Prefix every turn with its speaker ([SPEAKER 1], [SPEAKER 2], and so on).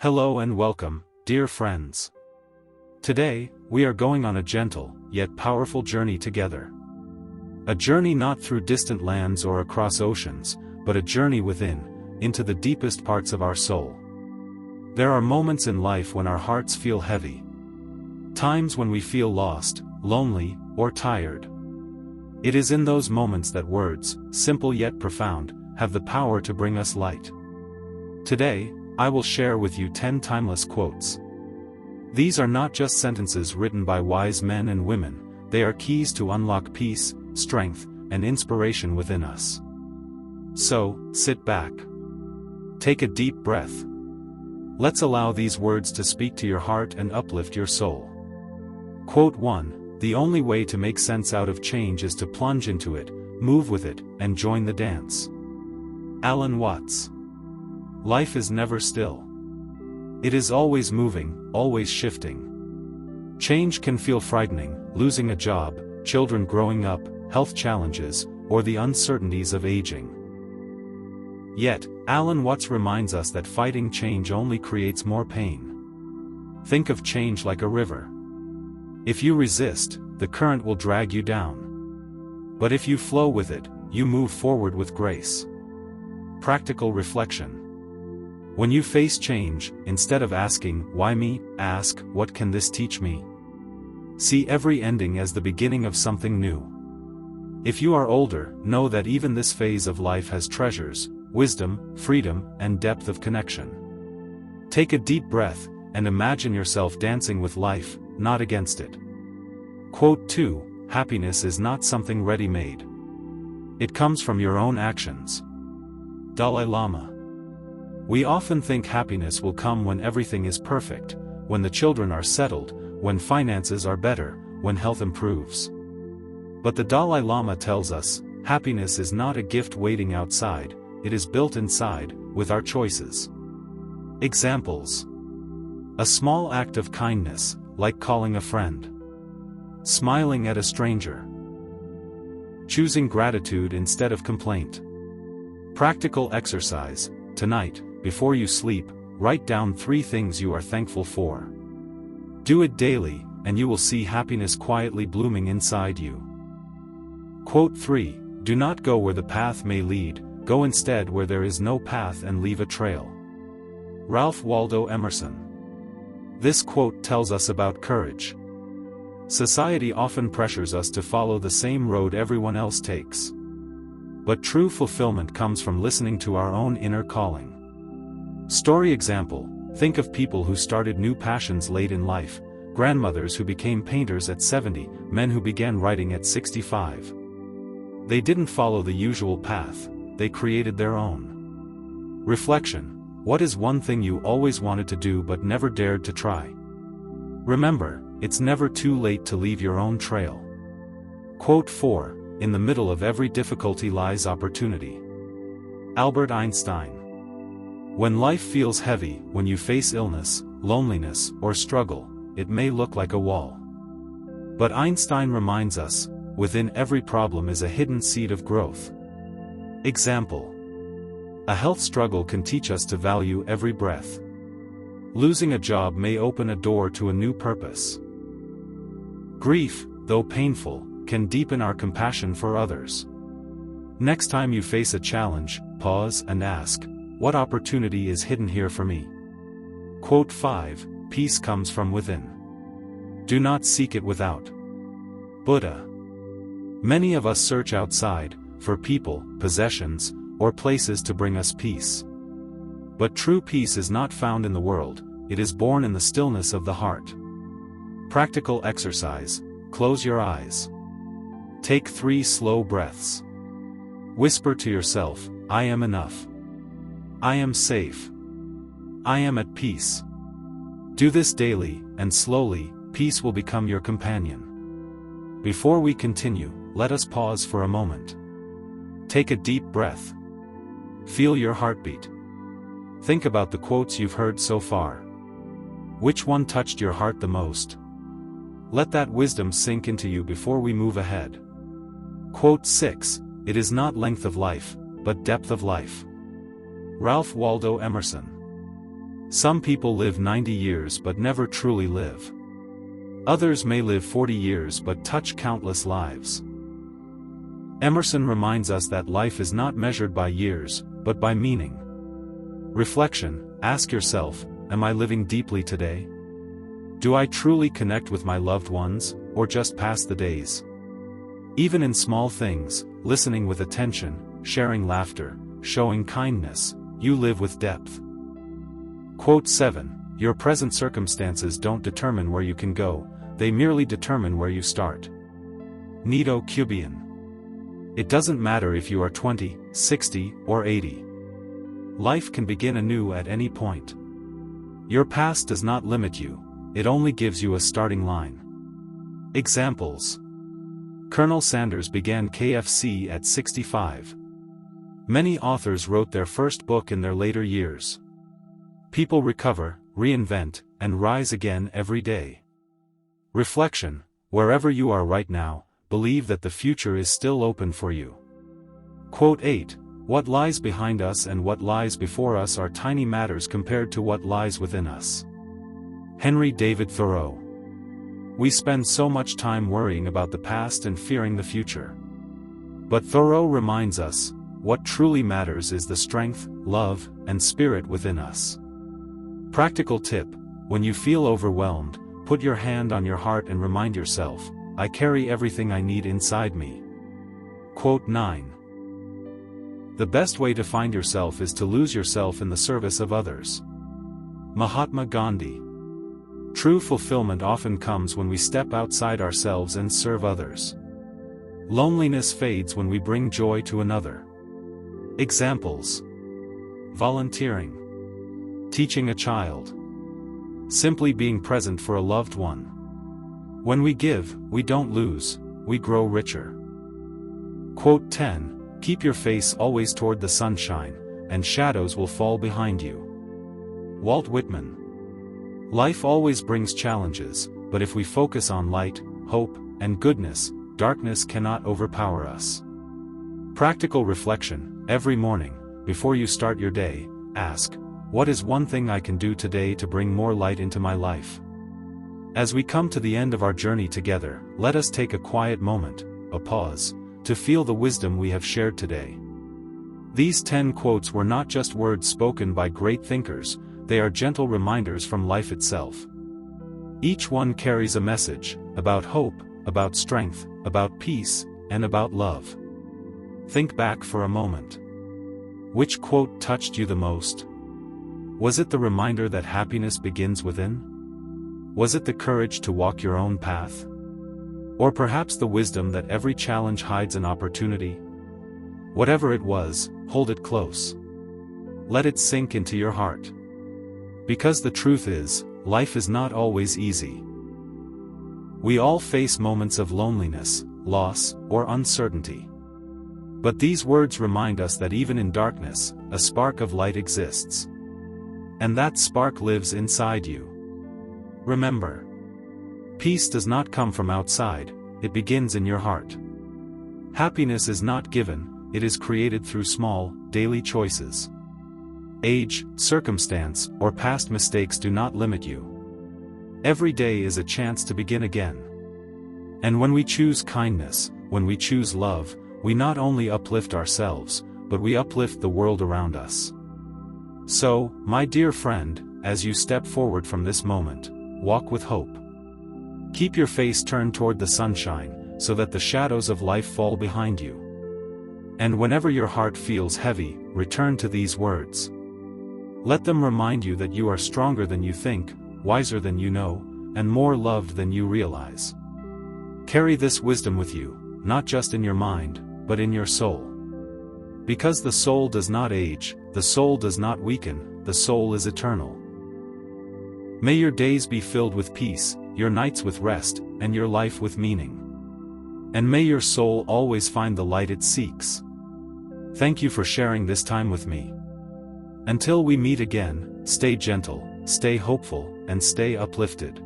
[SPEAKER 1] Hello and welcome, dear friends. Today, we are going on a gentle, yet powerful journey together. A journey not through distant lands or across oceans, but a journey within, into the deepest parts of our soul. There are moments in life when our hearts feel heavy. Times when we feel lost, lonely, or tired. It is in those moments that words, simple yet profound, have the power to bring us light. Today, I will share with you 10 timeless quotes. These are not just sentences written by wise men and women, they are keys to unlock peace, strength, and inspiration within us. So, sit back. Take a deep breath. Let's allow these words to speak to your heart and uplift your soul. Quote 1: The only way to make sense out of change is to plunge into it, move with it, and join the dance. Alan Watts. Life is never still. It is always moving, always shifting. Change can feel frightening: losing a job, children growing up, health challenges, or the uncertainties of aging. Yet, Alan Watts reminds us that fighting change only creates more pain. Think of change like a river. If you resist, the current will drag you down. But if you flow with it, you move forward with grace. Practical reflection. When you face change, instead of asking, "Why me?" ask, "What can this teach me?" See every ending as the beginning of something new. If you are older, know that even this phase of life has treasures, wisdom, freedom, and depth of connection. Take a deep breath, and imagine yourself dancing with life, not against it. Quote 2: Happiness is not something ready-made. It comes from your own actions. Dalai Lama. We often think happiness will come when everything is perfect, when the children are settled, when finances are better, when health improves. But the Dalai Lama tells us, happiness is not a gift waiting outside, it is built inside, with our choices. Examples. A small act of kindness, like calling a friend. Smiling at a stranger. Choosing gratitude instead of complaint. Practical exercise. Tonight, before you sleep, write down 3 things you are thankful for. Do it daily, and you will see happiness quietly blooming inside you. Quote 3: Do not go where the path may lead, go instead where there is no path and leave a trail. Ralph Waldo Emerson. This quote tells us about courage. Society often pressures us to follow the same road everyone else takes. But true fulfillment comes from listening to our own inner calling. Story example: think of people who started new passions late in life, grandmothers who became painters at 70, men who began writing at 65. They didn't follow the usual path, they created their own. Reflection: what is one thing you always wanted to do but never dared to try? Remember, it's never too late to leave your own trail. Quote 4: In the middle of every difficulty lies opportunity. Albert Einstein. When life feels heavy, when you face illness, loneliness, or struggle, it may look like a wall. But Einstein reminds us, within every problem is a hidden seed of growth. Example. A health struggle can teach us to value every breath. Losing a job may open a door to a new purpose. Grief, though painful, can deepen our compassion for others. Next time you face a challenge, pause and ask, what opportunity is hidden here for me? Quote 5: Peace comes from within. Do not seek it without. Buddha. Many of us search outside, for people, possessions, or places to bring us peace. But true peace is not found in the world, it is born in the stillness of the heart. Practical exercise: close your eyes. Take 3 slow breaths. Whisper to yourself, I am enough. I am safe. I am at peace. Do this daily, and slowly, peace will become your companion. Before we continue, let us pause for a moment. Take a deep breath. Feel your heartbeat. Think about the quotes you've heard so far. Which one touched your heart the most? Let that wisdom sink into you before we move ahead. Quote 6: It is not length of life, but depth of life. Ralph Waldo Emerson. Some people live 90 years but never truly live. Others may live 40 years but touch countless lives. Emerson reminds us that life is not measured by years, but by meaning. Reflection: ask yourself, am I living deeply today? Do I truly connect with my loved ones, or just pass the days? Even in small things, listening with attention, sharing laughter, showing kindness, you live with depth. Quote 7. Your present circumstances don't determine where you can go, they merely determine where you start. Nito Cubian. It doesn't matter if you are 20, 60, or 80. Life can begin anew at any point. Your past does not limit you, it only gives you a starting line. Examples. Colonel Sanders began KFC at 65. Many authors wrote their first book in their later years. People recover, reinvent, and rise again every day. Reflection: wherever you are right now, believe that the future is still open for you. Quote 8. What lies behind us and what lies before us are tiny matters compared to what lies within us. Henry David Thoreau. We spend so much time worrying about the past and fearing the future. But Thoreau reminds us, what truly matters is the strength, love, and spirit within us. Practical tip: when you feel overwhelmed, put your hand on your heart and remind yourself, I carry everything I need inside me. Quote 9. The best way to find yourself is to lose yourself in the service of others. Mahatma Gandhi. True fulfillment often comes when we step outside ourselves and serve others. Loneliness fades when we bring joy to another. Examples. Volunteering. Teaching a child. Simply being present for a loved one. When we give, we don't lose, we grow richer. Quote 10. Keep your face always toward the sunshine, and shadows will fall behind you. Walt Whitman. Life always brings challenges, but if we focus on light, hope, and goodness, darkness cannot overpower us. Practical reflection: every morning, before you start your day, ask, what is one thing I can do today to bring more light into my life? As we come to the end of our journey together, let us take a quiet moment, a pause, to feel the wisdom we have shared today. These 10 quotes were not just words spoken by great thinkers, they are gentle reminders from life itself. Each one carries a message, about hope, about strength, about peace, and about love. Think back for a moment. Which quote touched you the most? Was it the reminder that happiness begins within? Was it the courage to walk your own path? Or perhaps the wisdom that every challenge hides an opportunity? Whatever it was, hold it close. Let it sink into your heart. Because the truth is, life is not always easy. We all face moments of loneliness, loss, or uncertainty. But these words remind us that even in darkness, a spark of light exists. And that spark lives inside you. Remember, peace does not come from outside, it begins in your heart. Happiness is not given, it is created through small, daily choices. Age, circumstance, or past mistakes do not limit you. Every day is a chance to begin again. And when we choose kindness, when we choose love, we not only uplift ourselves, but we uplift the world around us. So, my dear friend, as you step forward from this moment, walk with hope. Keep your face turned toward the sunshine, so that the shadows of life fall behind you. And whenever your heart feels heavy, return to these words. Let them remind you that you are stronger than you think, wiser than you know, and more loved than you realize. Carry this wisdom with you, not just in your mind, but in your soul. Because the soul does not age, the soul does not weaken, the soul is eternal. May your days be filled with peace, your nights with rest, and your life with meaning. And may your soul always find the light it seeks. Thank you for sharing this time with me. Until we meet again, stay gentle, stay hopeful, and stay uplifted.